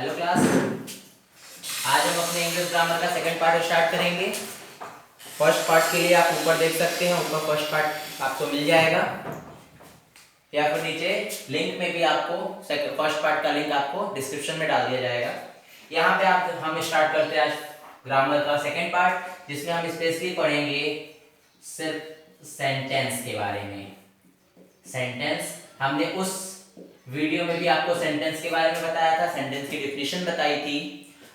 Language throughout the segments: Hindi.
हेलो क्लास, आज हम अपने इंग्लिश ग्रामर का सेकंड पार्ट स्टार्ट करेंगे। फर्स्ट पार्ट के लिए आप ऊपर देख सकते हैं, ऊपर फर्स्ट पार्ट आपको मिल जाएगा या फिर नीचे लिंक में भी आपको फर्स्ट पार्ट का लिंक आपको डिस्क्रिप्शन में डाल दिया जाएगा। यहाँ पे हम स्टार्ट करते हैं आज ग्रामर का सेकंड पार्ट, जिसमें हम स्पेशली पढ़ेंगे सिर्फ सेंटेंस के बारे में। सेंटेंस हमने उस वीडियो में भी आपको सेंटेंस के बारे में बताया था, सेंटेंस की डिफिनीशन बताई थी।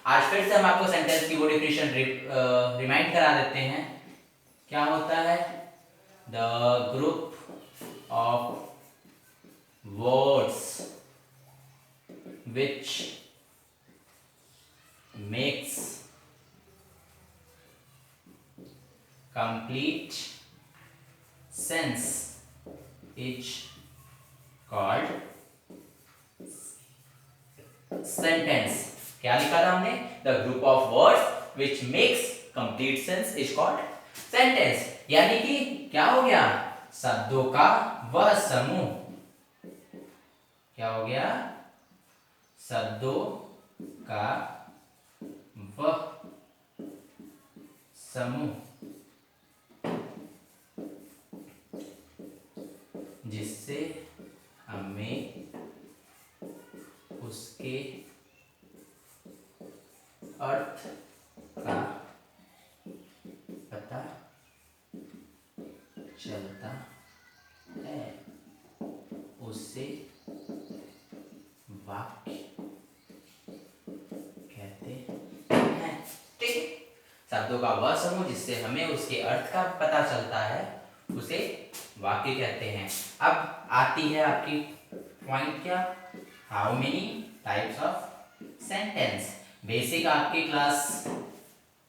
आज फिर से हम आपको सेंटेंस की वो डिफिनीशन रिमाइंड करा देते हैं। क्या होता है? The group of words which makes complete sense is called sentence. क्या लिखा था हमने? The group of words which makes complete sense is called sentence. यानी कि क्या हो गया? शब्दों का वह समूह। क्या हो गया? शब्दों का वह समूह जिससे हमें उसके अर्थ का पता चलता है, उससे वाक्य कहते हैं। ठीक है, शब्दों का वह समूह जिससे हमें उसके अर्थ का पता चलता है, उसे वाक्य कहते हैं। अब आती है आपकी पॉइंट क्या? How many types of sentence. Basic आपकी class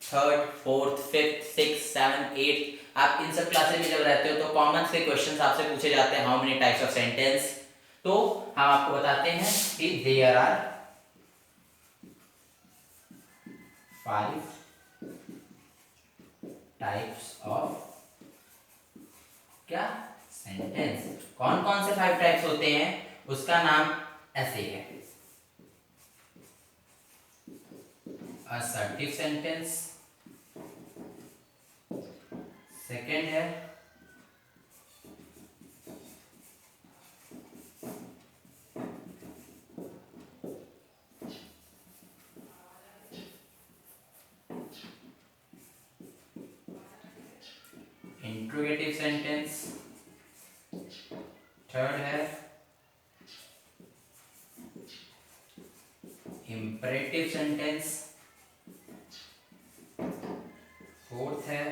third, fourth, fifth, six, seven, eight, आप इन सब क्लासेस में जब रहते हो तो कॉमन से क्वेश्चंस आपसे पूछे जाते हैं, how many types of sentence. तो हम आपको बताते हैं कि देयर आर 5 टाइप्स ऑफ क्या? सेंटेंस। कौन कौन से 5 टाइप्स होते हैं उसका नाम ऐसे है। असर्टिव सेंटेंस, सेकेंड है इंट्रोगेटिव सेंटेंस, थर्ड है इंपरेटिव सेंटेंस, फोर्थ है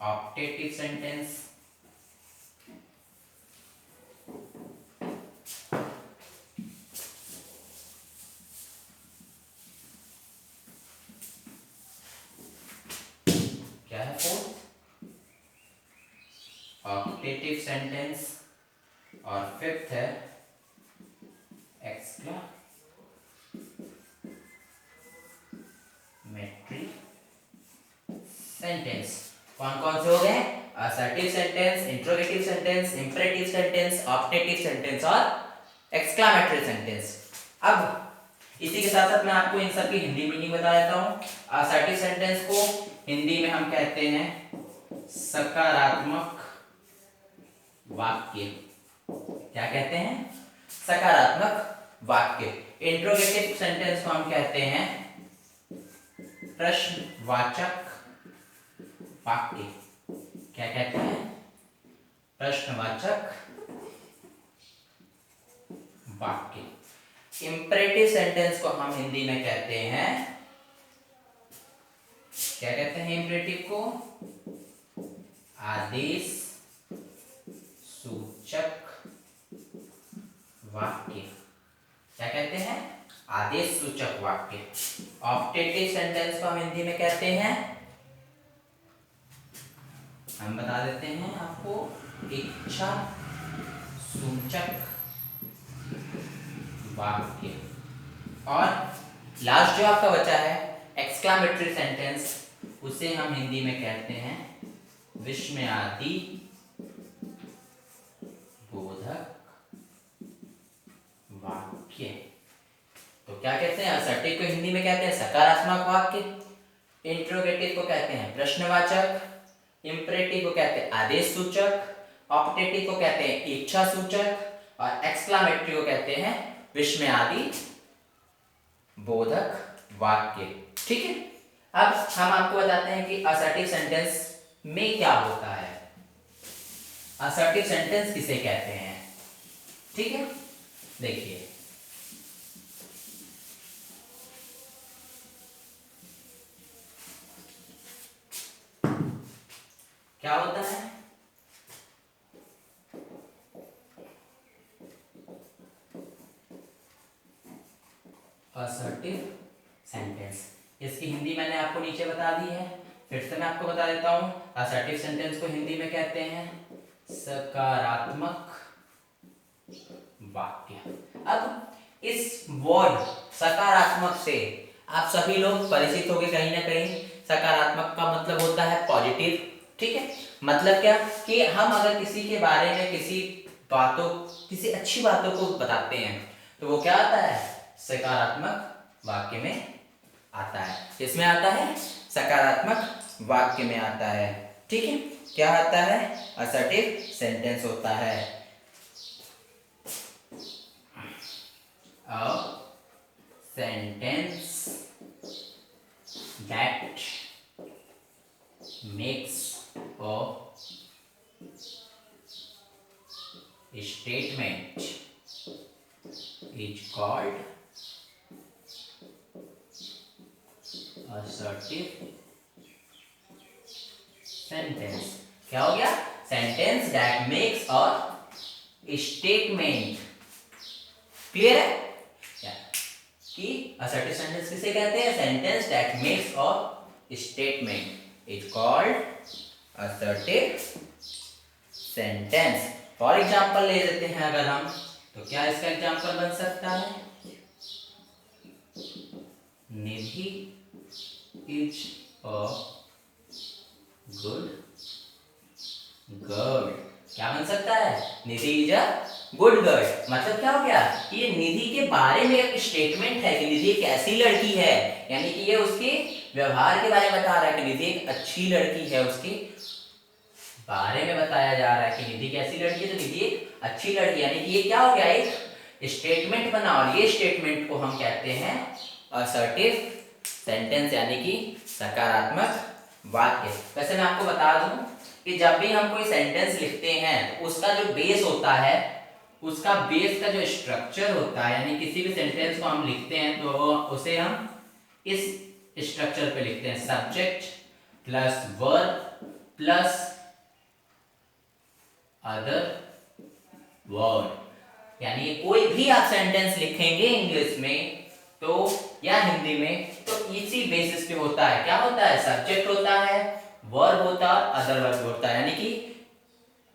ऑप्टेटिव सेंटेंस, क्या है फोर्थ? ऑप्टेटिव सेंटेंस, और फिफ्थ है एक्सक्लामेटरी सेंटेंस। कौन कौन से हो गए? Assertive sentence, interrogative sentence, imperative sentence, optative sentence और एक्सक्लामेटरी सेंटेंस। अब इसी के साथ साथ मैं आपको इन सब की हिंदी मीनिंग बता देता हूँ। असर्टिव सेंटेंस को हिंदी में हम कहते हैं सकारात्मक वाक्य। क्या कहते हैं? सकारात्मक वाक्य। इंट्रोगेटिव सेंटेंस को हम कहते हैं प्रश्नवाचक वाक्य। क्या कहते हैं? प्रश्नवाचक वाक्य। इंपरेटिव सेंटेंस को हम हिंदी में कहते हैं, क्या कहते हैं इंपरेटिव को? आदेश सूचक वाक्य। क्या कहते हैं? आदेश सूचक वाक्य। ऑप्टेटिव सेंटेंस को हम हिंदी में कहते हैं, हम बता देते हैं आपको, इच्छा सूचक वाक्य। और लास्ट जो आपका बचा है एक्सक्लामेटरी सेंटेंस, उसे हम हिंदी में कहते हैं विस्मयादि बोधक क्या कहते हैं, असर्टिव को हिंदी में कहते हैं सकारात्मक वाक्य, इंट्रोगेटिव को कहते हैं प्रश्नवाचक, इंपरेटिव को कहते हैं आदेश सूचक, ऑप्टेटिव को कहते हैं इच्छा सूचक और एक्सक्लामेटरी को कहते हैं विस्मयादि बोधक वाक्य। ठीक है, अब हम आपको बताते हैं कि असर्टिव सेंटेंस में क्या होता है, असर्टिव सेंटेंस किसे कहते हैं। ठीक है, देखिए क्या होता है, असर्टिव सेंटेंस, इसकी हिंदी मैंने आपको नीचे बता दी है, फिर से मैं आपको बता देता हूं। असर्टिव सेंटेंस को हिंदी में कहते हैं सकारात्मक वाक्य। अब इस वर्ड सकारात्मक से आप सभी लोग परिचित होंगे कहीं ना कहीं। सकारात्मक का मतलब होता है पॉजिटिव। ठीक है, मतलब क्या कि हम अगर किसी के बारे में किसी अच्छी बातों को बताते हैं तो वो क्या आता है, सकारात्मक वाक्य में आता है। किसमें आता है, सकारात्मक वाक्य में आता है। ठीक है, क्या आता है, असर्टिव सेंटेंस होता है। A sentence that makes a statement is called assertive sentence। क्या हो गया, sentence that makes a statement। Clear है कि असर्टिव सेंटेंस किसे कहते हैं, sentence that makes a statement is called assertive sentence. For example ले लेते हैं अगर हम, तो क्या इसका एग्जांपल बन सकता है, निधि इज अ गुड गर्ल। क्या बन सकता है, निधि इज अ गुड गर्ल। मतलब क्या हो गया, ये निधि के बारे में एक स्टेटमेंट है कि निधि एक ऐसी लड़की है, यानी कि ये उसके व्यवहार के बारे में बता रहा है कि निधि एक अच्छी लड़की है, उसके बारे में बताया जा रहा है कि निधि कैसी लड़की है, तो निधि एक अच्छी लड़की, यानी कि ये क्या हो गया, एक स्टेटमेंट बना, और ये स्टेटमेंट को हम कहते हैं असर्टिव सेंटेंस, यानी कि सकारात्मक वाक्य। वैसे मैं आपको बता दूं कि जब भी हम कोई सेंटेंस लिखते हैं तो उसका जो बेस होता है, उसका बेस का जो स्ट्रक्चर होता है, यानी किसी भी सेंटेंस को हम लिखते हैं तो उसे हम इस स्ट्रक्चर पे लिखते हैं, subject plus verb plus other word. यानी कोई भी आप सेंटेंस लिखेंगे इंग्लिश में तो या हिंदी में तो इसी बेसिस पे होता है। क्या होता है, सब्जेक्ट होता है, वर्ब होता है, अदर वर्ब होता है, यानी कि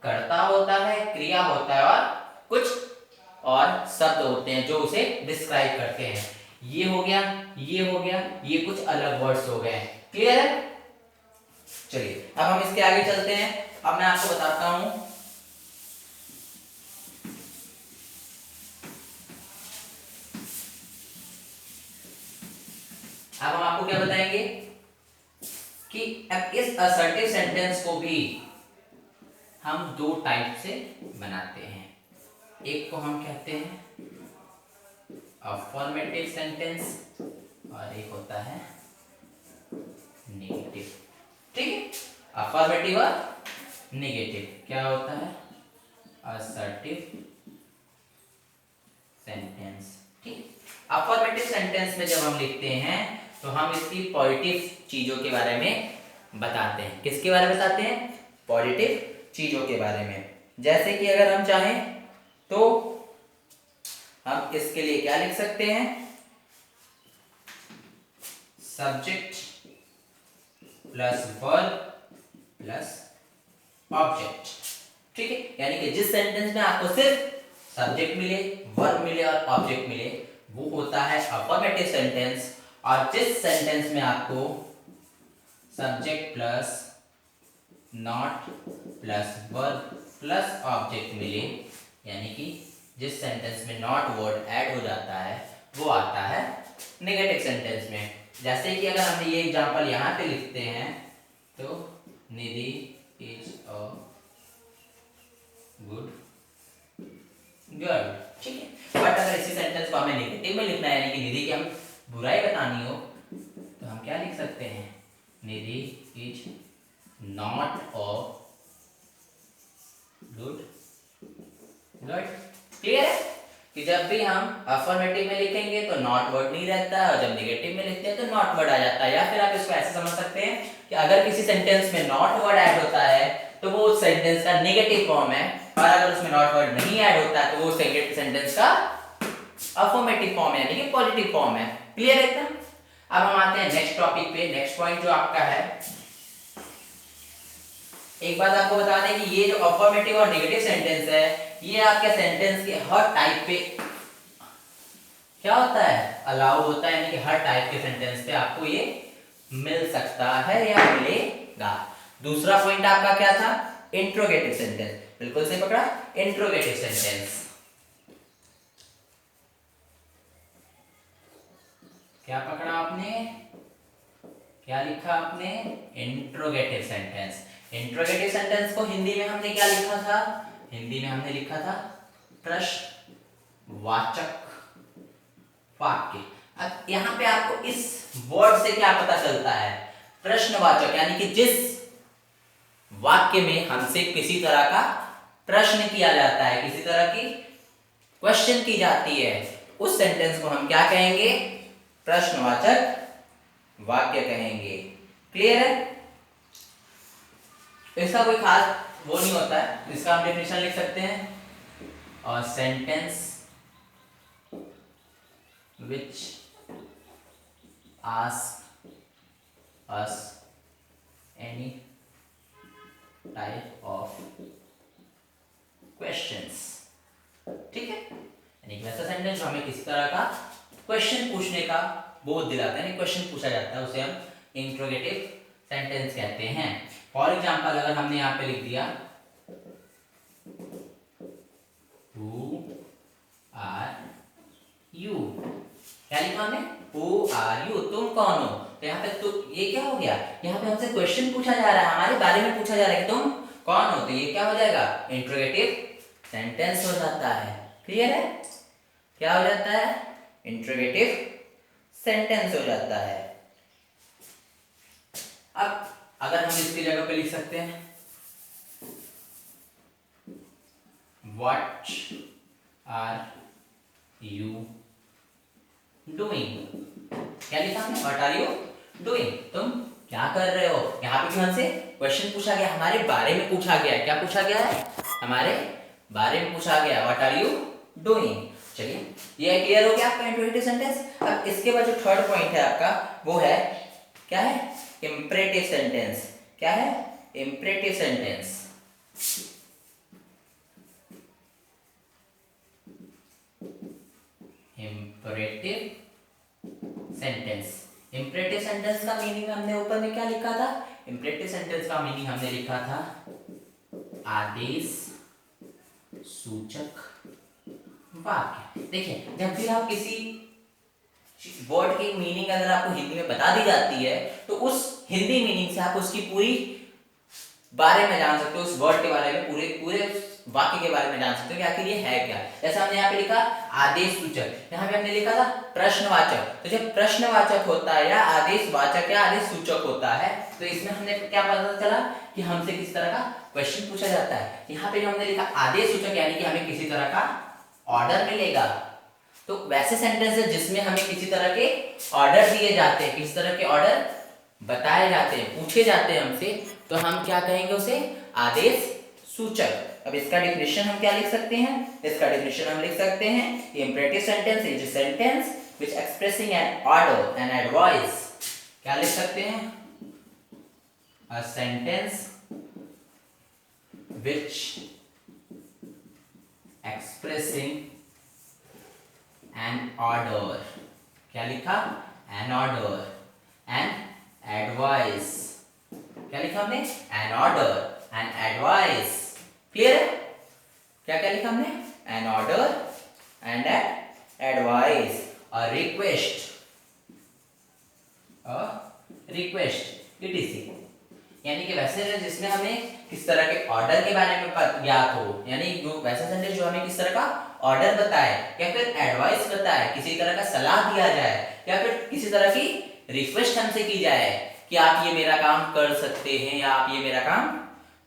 कर्ता होता है, क्रिया होता है और कुछ और शब्द होते हैं जो उसे डिस्क्राइब करते हैं। ये हो गया, ये हो गया, ये कुछ अलग वर्ड्स हो गए। क्लियर है, चलिए अब हम इसके आगे चलते हैं। अब मैं आपको बताता हूं, अब हम आपको क्या बताएंगे कि अब इस असर्टिव सेंटेंस को भी हम दो टाइप से बनाते हैं। एक को हम कहते हैं अफर्मेटिव सेंटेंस और एक होता है नेगेटिव। ठीक है, अफर्मेटिव और नेगेटिव क्या होता है, असर्टिव सेंटेंस। ठीक, अफर्मेटिव सेंटेंस में जब हम लिखते हैं तो हम इसकी पॉजिटिव चीजों के बारे में बताते हैं। किसके बारे में बताते हैं, पॉजिटिव चीजों के बारे में। जैसे कि अगर हम चाहें तो हम इसके लिए क्या लिख सकते हैं, subject plus verb plus object. ठीक है, यानी कि जिस सेंटेंस में आपको सिर्फ सब्जेक्ट मिले, वर्ब मिले और ऑब्जेक्ट मिले वो होता है अफर्मेटिव सेंटेंस, और जिस सेंटेंस में आपको subject plus not plus verb plus object मिले, यानी कि जिस सेंटेंस में नॉट वर्ड ऐड हो जाता है वो आता है नेगेटिव सेंटेंस में। जैसे कि अगर हम ये एग्जांपल यहाँ पे लिखते हैं तो निधि इज अ गुड गर्ल, ठीक है। बट अगर इसी सेंटेंस को हमें नेगेटिव में लिखना है, यानी कि निधि की हम बुराई बतानी हो, तो हम क्या लिख सकते हैं, Nidhi is not a good girl. Clear है कि जब भी हम अफर्मेटिव में लिखेंगे तो नॉट वर्ड नहीं रहता है, और जब नेगेटिव में लिखते हैं तो नॉट वर्ड आ जाता है। या फिर आप इसको ऐसे समझ सकते हैं कि अगर किसी सेंटेंस में नॉट वर्ड ऐड होता है तो वो उस सेंटेंस का नेगेटिव फॉर्म है, और अगर उसमें नॉट वर्ड नहीं ऐड होता है तो वो सेंटेंस का अफर्मेटिव फॉर्म है, यानी कि पॉजिटिव फॉर्म है। क्लियर है एकदम। अब हम आते हैं नेक्स्ट टॉपिक पे। नेक्स्ट पॉइंट जो आपका है, एक बात आपको बता दें कि ये जो अफर्मेटिव और नेगेटिव सेंटेंस है, ये आपके सेंटेंस के हर टाइप पे क्या होता है, अलाउ होता है, यानी कि हर टाइप के सेंटेंस पे आपको ये मिल सकता है या मिलेगा। दूसरा पॉइंट आपका क्या था, इंट्रोगेटिव सेंटेंस। बिल्कुल सही पकड़ा, इंट्रोगेटिव सेंटेंस। क्या पकड़ा आपने, क्या लिखा आपने, इंट्रोगेटिव सेंटेंस। इंट्रोगेटिव सेंटेंस को हिंदी में हमने क्या लिखा था, हिंदी में हमने लिखा था प्रश्नवाचक वाक्य। अब यहाँ पे आपको इस वर्ड से क्या पता चलता है, प्रश्नवाचक, यानी कि जिस वाक्य में हमसे किसी तरह का प्रश्न किया जाता है, किसी तरह की क्वेश्चन की जाती है, उस सेंटेंस को हम क्या कहेंगे, प्रश्नवाचक वाक्य कहेंगे। क्लियर है। इसका कोई खास वो नहीं होता है, इसका हम डेफिनेशन लिख सकते हैं, और sentence which ask us any type of questions, ठीक है। यानी कि वैसा सेंटेंस जो हमें किसी तरह का क्वेश्चन पूछने का बोध दिलाता है, क्वेश्चन पूछा जाता है, उसे हम इंट्रोगेटिव सेंटेंस कहते हैं। फॉर एग्जांपल अगर हमने यहाँ पे लिख दिया Who are you, क्या लिखा हमने, Who are you, तुम कौन हो। तो यहाँ पे तो ये क्या हो गया, यहाँ पे हमसे क्वेश्चन पूछा जा रहा है, हमारे बारे में पूछा जा रहा है कि तुम कौन हो, तो ये क्या हो जाएगा, इंट्रोगेटिव सेंटेंस हो जाता है। क्लियर है, क्या हो जाता है, इंट्रोगेटिव सेंटेंस हो जाता है। अब अगर हम इसकी जगह पे लिख सकते हैं What are you doing, क्या लिखा हमने, What are you doing, तुम क्या कर रहे हो। यहाँ पे भी हमसे क्वेश्चन पूछा गया, हमारे बारे में पूछा गया, क्या पूछा गया है, हमारे बारे में पूछा गया, What are you doing। चलिए ये क्लियर हो गया आपका इंट्रोगेटिव सेंटेंस। अब इसके बाद जो थर्ड पॉइंट है आपका, वो है क्या है, इंपरेटिव सेंटेंस। क्या है, imperative sentence. Imperative sentence, imperative sentence का मीनिंग हमने ऊपर में क्या लिखा था, इंपरेटिव सेंटेंस का मीनिंग हमने लिखा था आदेश सूचक वाक्य। देखिए जब भी आप किसी वर्ड की मीनिंग अगर आपको हिंदी में बता दी जाती है, तो उस हिंदी मीनिंग से आप उसकी पूरी बारे में जान सकते हो, उस वर्ड के बारे में, पूरे वाक्य के बारे में जान सकते हो कि आखिर ये है क्या। जैसे हमने यहाँ पे लिखा आदेश सूचक, यहाँ पे हमने लिखा था प्रश्नवाचक। तो जब प्रश्नवाचक होता है या आदेशवाचक या आदेश सूचक होता है, तो इसमें हमने क्या पता चला कि हमसे किस तरह का क्वेश्चन पूछा जाता है। यहाँ पे जो हमने लिखा आदेश सूचक, यानी कि हमें किसी तरह का ऑर्डर मिलेगा। तो वैसे सेंटेंस है जिसमें हमें किसी तरह के ऑर्डर दिए जाते हैं, किसी तरह के ऑर्डर बताए जाते हैं, पूछे जाते हैं हमसे, तो हम क्या कहेंगे उसे, आदेश सूचक। अब इसका डेफिनेशन हम क्या लिख सकते हैं, इसका डेफिनेशन हम लिख सकते हैं, imperative sentence is a sentence which expressing an order and advice. क्या लिख सकते हैं, a sentence which expressing an order, क्या लिखा, एन ऑर्डर एंड एडवाइस। क्या लिखा हमने, an order and advice. Clear है, क्या क्या लिखा हमने, an order and advice. A request, request etc। यानी कि वैसे सेंटेंस जिसमें हमें किस तरह के ऑर्डर के बारे में ज्ञात हो, यानी जो वैसे सेंटेंस जो हमें किस तरह का ऑर्डर बताए या फिर एडवाइस बताए, किसी तरह का सलाह दिया जाए या फिर किसी तरह की रिक्वेस्ट हमसे की जाए कि आप ये मेरा काम कर सकते हैं या आप ये मेरा काम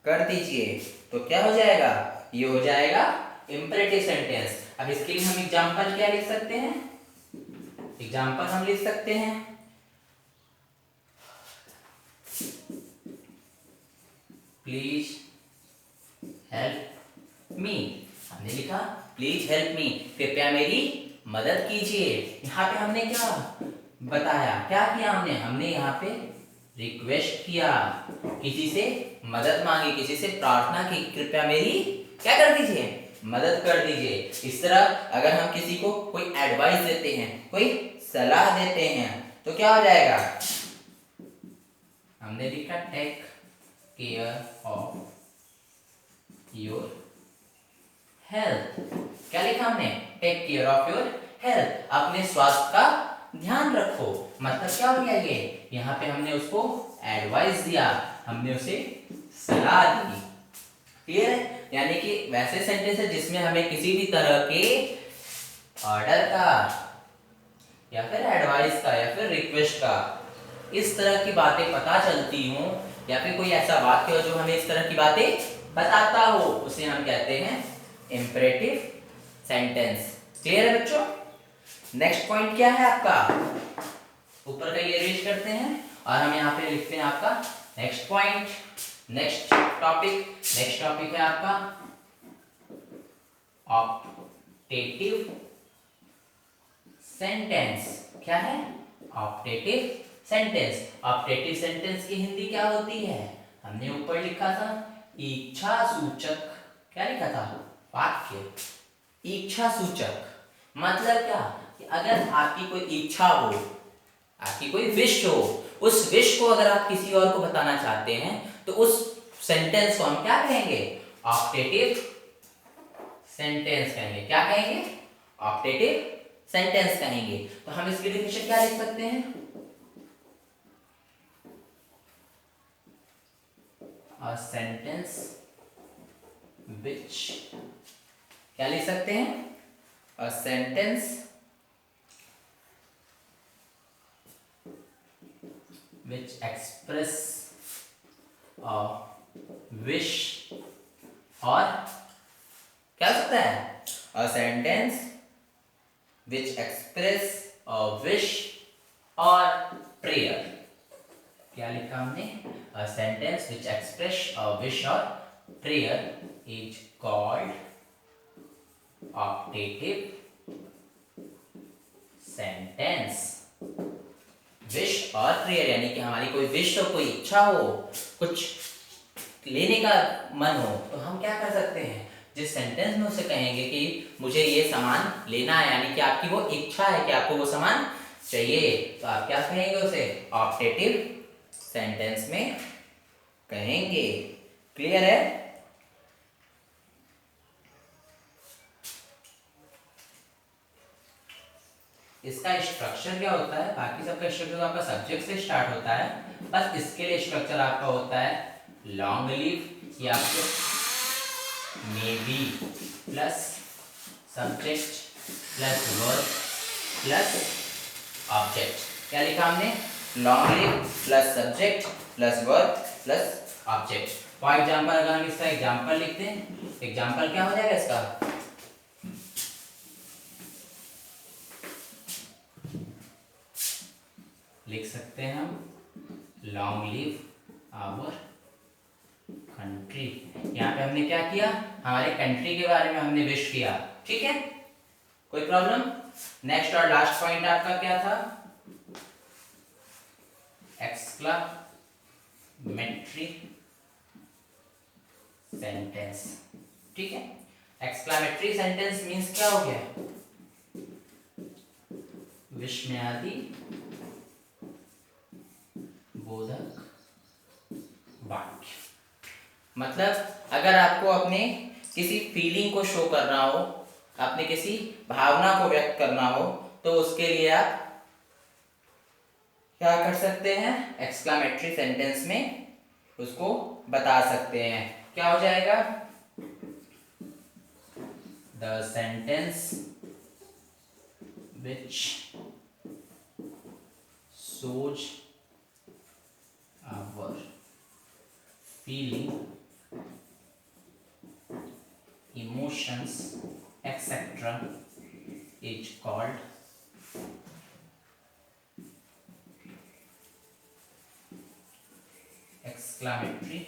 कर दीजिए, तो क्या हो जाएगा, ये हो जाएगा इंपेरेटिव सेंटेंस। अब इसके लिए हम एग्जांपल क्या लिख सकते हैं, एग्जांपल हम लिख सकते हैं प्लीज हेल्प मी। हमने लिखा प्लीज हेल्प मी, कृपया मेरी मदद कीजिए। यहाँ पे हमने क्या बताया, क्या किया हमने, हमने यहाँ पे रिक्वेस्ट किया, किसी से मदद मांगी, किसी से प्रार्थना की, कृपया मेरी क्या कर दीजिए, मदद कर दीजिए। इस तरह अगर हम किसी को कोई एडवाइस देते हैं, कोई सलाह देते हैं, तो क्या हो जाएगा, हमने लिखा take care of your health. क्या लिखा हमने, take care of your health, अपने स्वास्थ्य का ध्यान रखो। मतलब क्या हो गया, ये यहाँ पे हमने उसको एडवाइस दिया, हमने उसे सलाह दी। क्लियर है? यानी कि वैसे सेंटेंस है जिसमें हमें किसी भी तरह के ऑर्डर का या फिर एडवाइस का या फिर रिक्वेस्ट का इस तरह की बातें पता चलती हो, या फिर कोई ऐसा वाक्य हो जो हमें इस तरह की बातें बताता हो, उसे हम कहते हैं इंपेरेटिव सेंटेंस। क्लियर है बच्चों? नेक्स्ट पॉइंट क्या है आपका, ऊपर का ये रीड करते हैं और हम यहाँ पे लिखते हैं आपका नेक्स्ट पॉइंट, नेक्स्ट टॉपिक है आपका ऑप्टेटिव सेंटेंस। क्या है, ऑप्टेटिव सेंटेंस। ऑप्टेटिव सेंटेंस की हिंदी क्या होती है, हमने ऊपर लिखा था इच्छा सूचक, क्या लिखा था, वाक्य। इच्छा सूचक मतलब क्या, कि अगर आपकी कोई इच्छा हो, आपकी कोई विश हो, उस विश को अगर आप किसी और को बताना चाहते हैं तो उस सेंटेंस को हम क्या कहेंगे, ऑप्टेटिव सेंटेंस कहेंगे। क्या कहेंगे, ऑप्टेटिव सेंटेंस कहेंगे। तो हम इसकी डेफिनेशन क्या लिख सकते हैं, a sentence which, क्या लिख सकते हैं, a sentence which express a wish, और क्या हो सकता है, a sentence which express a wish or prayer। क्या लिखा हमने, a sentence which express a wish or prayer is called optative sentence। Wish और प्रेयर यानी कि हमारी कोई विश हो, कोई इच्छा हो, कुछ लेने का मन हो, तो हम क्या कर सकते हैं, जिस सेंटेंस में उसे कहेंगे कि मुझे ये सामान लेना है, यानी कि आपकी वो इच्छा है कि आपको वो सामान चाहिए, तो आप क्या कहेंगे उसे, ऑप्टेटिव सेंटेंस में कहेंगे। क्लियर है? इसका स्ट्रक्चर क्या होता है, बाकी सबका स्ट्रक्चर आपका सब्जेक्ट से स्टार्ट होता है, बस इसके लिए स्ट्रक्चर आपका होता है लॉन्ग लीव या फिर may be plus subject plus verb plus object. क्या लिखा हमने, long leave plus subject plus verb plus object. For example अगर हम इसका एग्जाम्पल लिखते हैं, एग्जाम्पल क्या हो जाएगा इसका, लिख सकते हैं हम लॉन्ग लीव आवर कंट्री। यहाँ पे हमने क्या किया, हमारे कंट्री के बारे में हमने विश किया। ठीक है, कोई प्रॉब्लम? नेक्स्ट और लास्ट पॉइंट आपका क्या था, एक्सक्लामेटरी सेंटेंस। ठीक है, एक्सक्लामेटरी सेंटेंस मींस क्या हो गया, विस्मयादि बोधक वाक्य। मतलब अगर आपको अपने किसी फीलिंग को शो करना हो, अपने किसी भावना को व्यक्त करना हो, तो उसके लिए आप क्या कर सकते हैं, एक्सक्लामेटरी सेंटेंस में उसको बता सकते हैं। क्या हो जाएगा, the sentence which shows our feeling, emotions, etc. is called exclamatory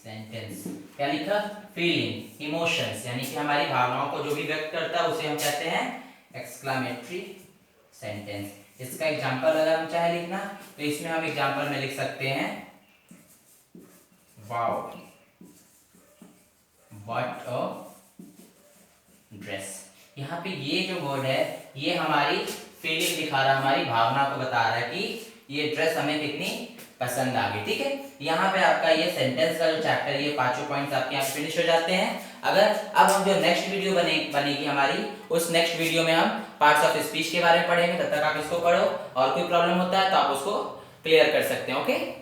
sentence। क्या लिखा, फीलिंग, इमोशंस, यानी कि हमारी भावनाओं को जो भी व्यक्त करता है उसे हम कहते हैं एक्सक्लामेटरी सेंटेंस। इसका एग्जांपल अगर हम चाहे लिखना तो इसमें हम एग्जांपल में लिख सकते हैं, वाओ व्हाट अ ड्रेस। यहाँ पे ये जो वर्ड है ये हमारी फीलिंग दिखा रहा है, हमारी भावना को बता रहा है कि ये ड्रेस हमें कितनी पसंद आ गई। ठीक है, यहाँ पे आपका ये सेंटेंस का जो चैप्टर ये पांचों पॉइंट्स आपके यहाँ फिनिश हो जाते हैं। अगर अब हम जो नेक्स्ट वीडियो बनेगी हमारी, उस नेक्स्ट वीडियो में हम पार्ट्स ऑफ स्पीच के बारे में पढ़ेंगे। तब तक आप इसको पढ़ो और कोई प्रॉब्लम होता है तो आप उसको क्लियर कर सकते हैं। ओके।